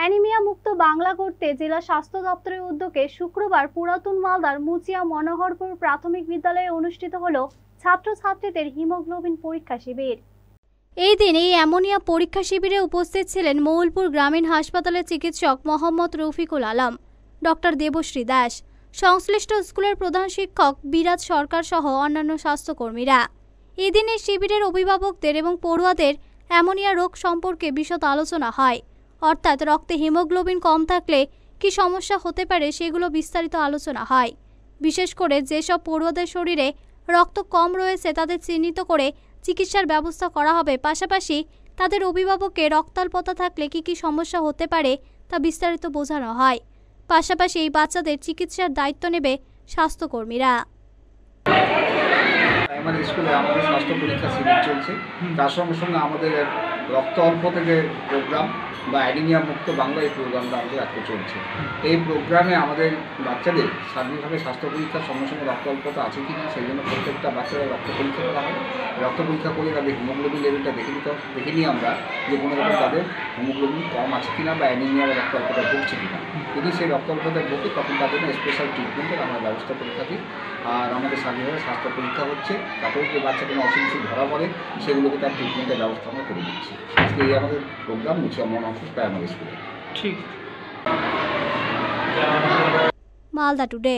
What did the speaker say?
Anaemia মুক্ত বাংলা করতে জেলা স্বাস্থ্য দপ্তরের উদ্যোগে শুক্রবার পুরাতন মালদার মুচিয়া মনোহরপুর প্রাথমিক বিদ্যালয়ে অনুষ্ঠিত হলো ছাত্রছাত্রীদের হিমোগ্লোবিন পরীক্ষা শিবির। এই দিন এই অ্যামোনিয়া পরীক্ষা শিবিরে উপস্থিত ছিলেন মৌলপুর গ্রামীণ হাসপাতালের চিকিৎসক মোহাম্মদ রফিকুল আলম, ডক্টর দেবশ্রী দাস, সংশ্লিষ্ট স্কুলের প্রধান শিক্ষক বিরাজ সরকার সহ অন্যান্য স্বাস্থ্যকর্মীরা। এই দিনের শিবিরের অভিভাবকদের এবং পড়ুয়াদের অ্যামোনিয়া রোগ সম্পর্কে বিশদ আলোচনা হয়, অর্থাৎ রক্তে হিমোগ্লোবিন কম থাকলে কি সমস্যা হতে পারে সেগুলো বিস্তারিত আলোচনা হয়। বিশেষ করে যেসব পড়ুয়াদের শরীরে রক্ত কম রয়েছে তাদের চিহ্নিত করে চিকিৎসার ব্যবস্থা করা হবে, পাশাপাশি তাদের অভিভাবককে রক্তাল্পতা থাকলে কি সমস্যা হতে পারে তা বিস্তারিত বোঝানো হয়। পাশাপাশি এই বাচ্চাদের চিকিৎসার দায়িত্ব নেবে স্বাস্থ্যকর্মীরা। প্রাইমারি স্কুলে আমাদের স্বাস্থ্য পরীক্ষা শিবির চলছে, তার সঙ্গে সঙ্গে আমাদের রক্ত অল্প থেকে প্রোগ্রাম বা অ্যানিমিয়া মুক্ত বাংলা এই প্রোগ্রামটা আমাদের আজকে চলছে। এই প্রোগ্রামে আমাদের বাচ্চাদের সার্বিকভাবে স্বাস্থ্য পরীক্ষার সঙ্গে সঙ্গে রক্ত অল্পতা আছে কি না সেই জন্য প্রত্যেকটা বাচ্চারা রক্ত পরীক্ষা করা হয়। রক্ত পরীক্ষা করে তাদের হিমোগ্লোবিন লেভেলটা দেখে নিই আমরা যে কোনো রকম তাদের হিমোগ্লোবিন কম আছে কিনা বা অ্যানিমিয়া বা রক্ত অল্পতা ভুগছে কিনা। যদি সেই রক্ত অল্পতায় ভোগে তখন তাদের জন্য স্পেশাল ট্রিটমেন্টের আমরা ব্যবস্থা করে থাকি। আর আমাদের সার্বিকভাবে স্বাস্থ্য পরীক্ষা হচ্ছে, তাতেও যে বাচ্চা কোনো অসুবিধা ধরা পড়ে সেগুলোকে তার ট্রিটমেন্টের ব্যবস্থা আমরা করে দিচ্ছি। আজকে এই আমাদের প্রোগ্রাম মুচিয়া মনোহরপুর প্রাইমারি স্কুলে। ঠিক। মালদা টুডে।